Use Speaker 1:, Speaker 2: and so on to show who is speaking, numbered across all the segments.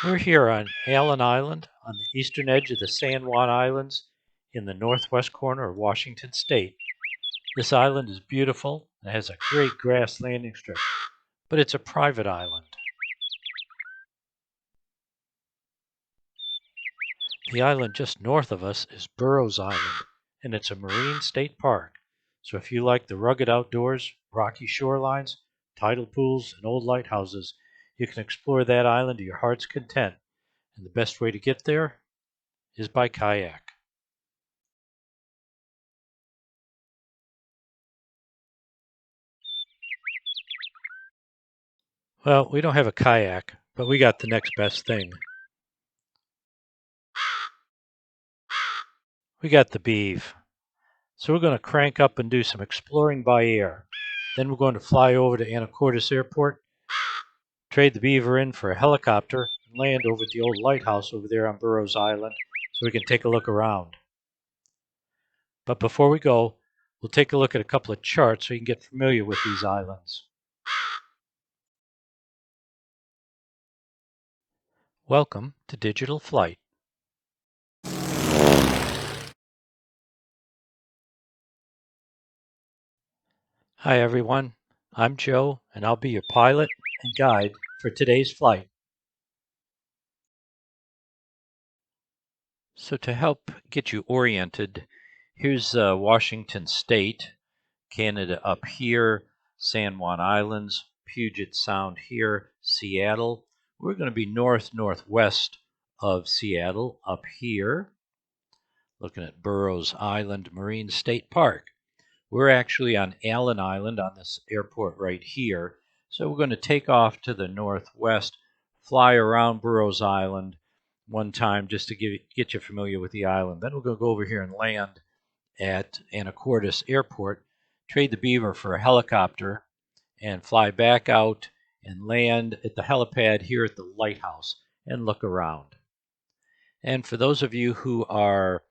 Speaker 1: We're here on Allen Island on the eastern edge of the San Juan Islands in the northwest corner of Washington State. This island is beautiful and has a great grass landing strip, but it's a private island. The island just north of us is Burrows Island, and it's a marine state park. So if you like the rugged outdoors, rocky shorelines, tidal pools, and old lighthouses, you can explore that island to your heart's content. And the best way to get there is by kayak. Well, we don't have a kayak, but we got the next best thing. We got the Beav. So we're going to crank up and do some exploring by air. Then we're going to fly over to Anacortes Airport, trade the Beaver in for a helicopter, and land over at the old lighthouse over there on Burrows Island so we can take a look around. But before we go, we'll take a look at a couple of charts so you can get familiar with these islands. Welcome to Digital Flight. Hi everyone, I'm Joe and I'll be your pilot and guide for today's flight. So to help get you oriented, here's Washington State, Canada up here, San Juan Islands, Puget Sound here, Seattle. We're going to be northwest of Seattle up here, looking at Burrows Island Marine State Park. We're actually on Allen Island on this airport right here. So we're going to take off to the northwest, fly around Burrows Island one time just to get you familiar with the island. Then we're going to go over here and land at Anacortes Airport, trade the Beaver for a helicopter, and fly back out and land at the helipad here at the lighthouse and look around. And for those of you who are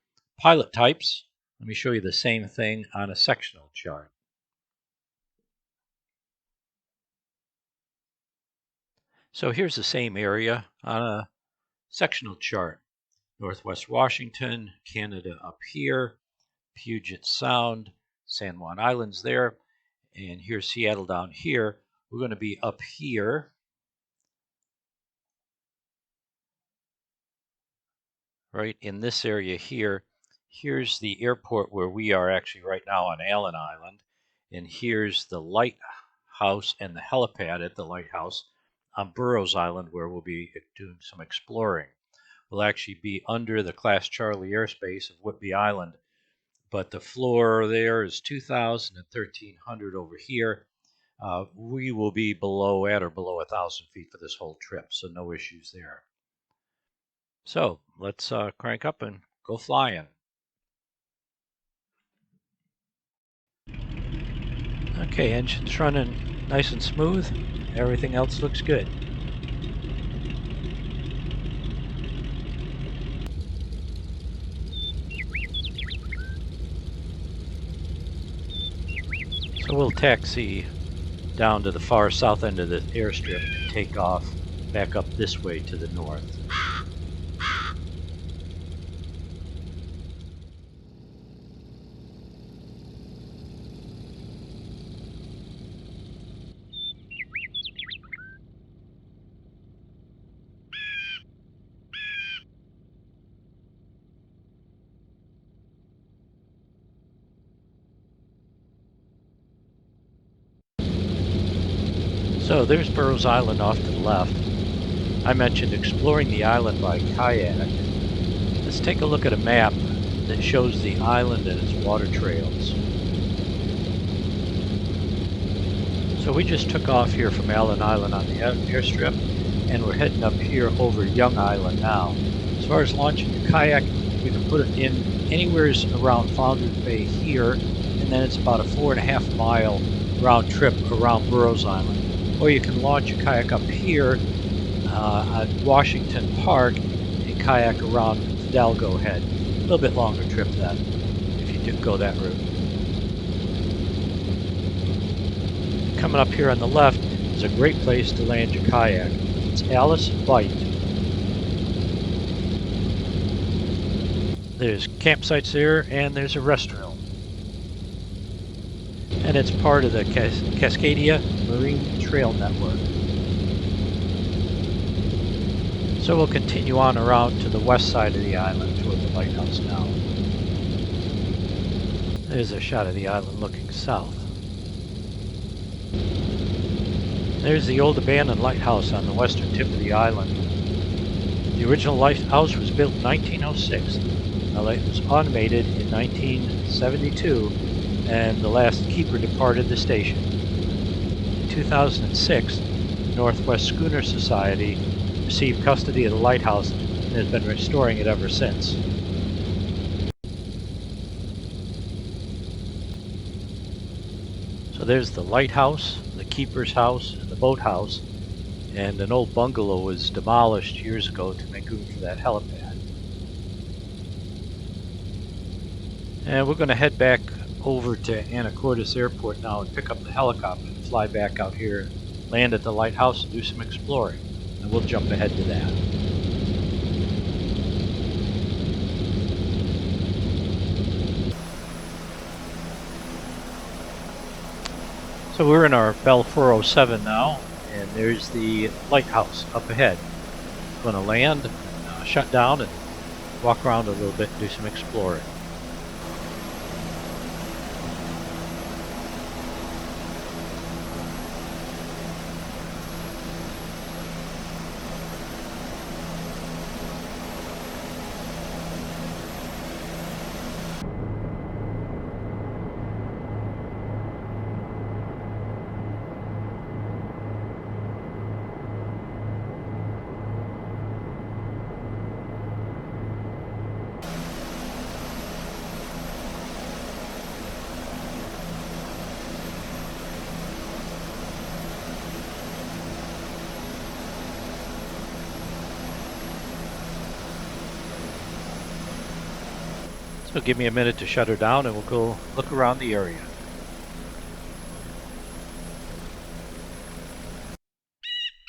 Speaker 1: pilot types, let me show you the same thing on a sectional chart. So here's the same area on a sectional chart. Northwest Washington, Canada up here, Puget Sound, San Juan Islands there, and here's Seattle down here. We're going to be up here, right in this area here. Here's the airport where we are actually right now on Allen Island, and here's the lighthouse and the helipad at the lighthouse on Burrows Island where we'll be doing some exploring. We'll actually be under the Class Charlie airspace of Whidbey Island, but the floor there is 2,000 and 1,300 over here. We will be at or below 1,000 feet for this whole trip, so no issues there. So let's crank up and go flying. Okay, engine's running nice and smooth. Everything else looks good. So we'll taxi down to the far south end of the airstrip and take off back up this way to the north. So there's Burrows Island off to the left. I mentioned exploring the island by kayak. Let's take a look at a map that shows the island and its water trails. So we just took off here from Allen Island on the airstrip, and we're heading up here over Young Island now. As far as launching the kayak, we can put it in anywhere around Founders Bay here, and then it's about a 4.5 mile round trip around Burrows Island. Or you can launch a kayak up here at Washington Park and kayak around Hidalgo Head. A little bit longer trip then, if you do go that route. Coming up here on the left is a great place to land your kayak. It's Alice Bight. There's campsites there, and there's a restaurant. And it's part of the Cascadia Marine Trail Network. So we'll continue on around to the west side of the island toward the lighthouse now. There's a shot of the island looking south. There's the old abandoned lighthouse on the western tip of the island. The original lighthouse was built in 1906. It was automated in 1972, and the last keeper departed the station. In 2006, the Northwest Schooner Society received custody of the lighthouse and has been restoring it ever since. So there's the lighthouse, the keeper's house, and the boathouse, and an old bungalow was demolished years ago to make room for that helipad. And we're going to head back over to Anacortes Airport now and pick up the helicopter and fly back out here, land at the lighthouse, and do some exploring. And we'll jump ahead to that. So we're in our Bell 407 now, and there's the lighthouse up ahead. Going to land, shut down, and walk around a little bit and do some exploring. So give me a minute to shut her down and we'll go look around the area.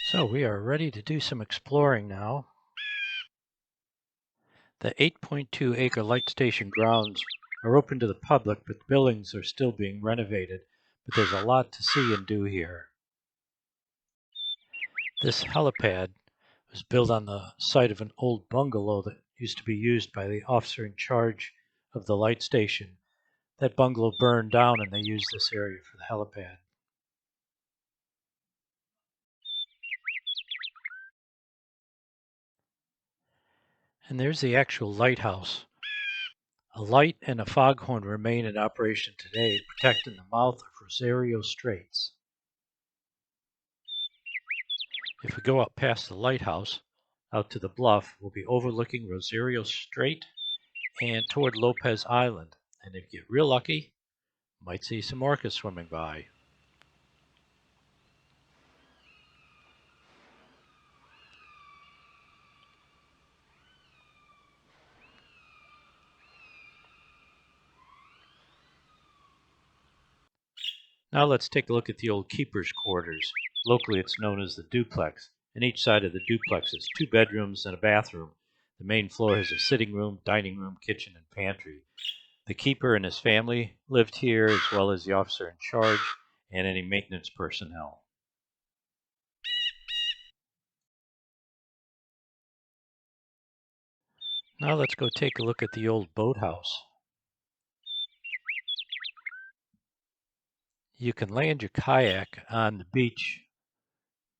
Speaker 1: So we are ready to do some exploring now. The 8.2 acre light station grounds are open to the public, but the buildings are still being renovated, but there's a lot to see and do here. This helipad was built on the site of an old bungalow that used to be used by the officer in charge of the light station. That bungalow burned down and they used this area for the helipad. And there's the actual lighthouse. A light and a foghorn remain in operation today, protecting the mouth of Rosario Straits. If we go up past the lighthouse, out to the bluff, we'll be overlooking Rosario Strait and toward Lopez Island. And if you get real lucky, you might see some orcas swimming by. Now let's take a look at the old keeper's quarters. Locally it's known as the duplex, and each side of the duplex is 2 bedrooms and a bathroom. The main floor has a sitting room, dining room, kitchen, and pantry. The keeper and his family lived here, as well as the officer in charge and any maintenance personnel. Now let's go take a look at the old boathouse. You can land your kayak on the beach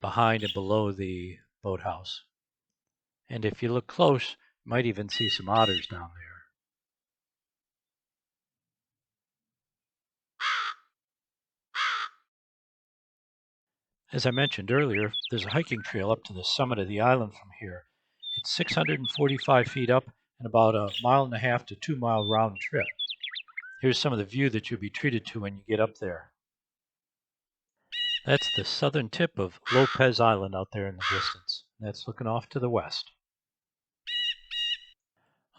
Speaker 1: behind and below the boathouse. And if you look close, you might even see some otters down there. As I mentioned earlier, there's a hiking trail up to the summit of the island from here. It's 645 feet up and about a 1.5 to 2 mile round trip. Here's some of the view that you'll be treated to when you get up there. That's the southern tip of Lopez Island out there in the distance. That's looking off to the west.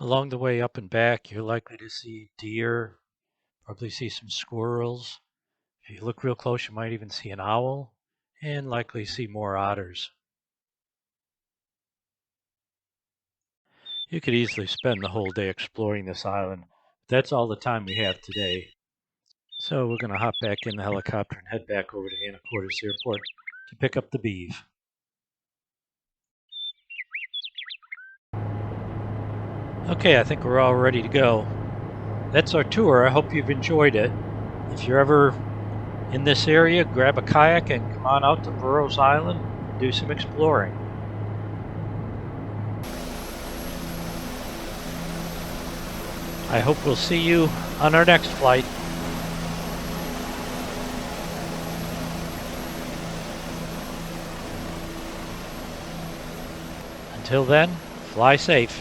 Speaker 1: Along the way up and back, you're likely to see deer, probably see some squirrels. If you look real close, you might even see an owl, and likely see more otters. You could easily spend the whole day exploring this island. That's all the time we have today. So we're going to hop back in the helicopter and head back over to Anacortes Airport to pick up the Beav. Okay, I think we're all ready to go. That's our tour. I hope you've enjoyed it. If you're ever in this area, grab a kayak and come on out to Burrows Island and do some exploring. I hope we'll see you on our next flight. Until then, fly safe.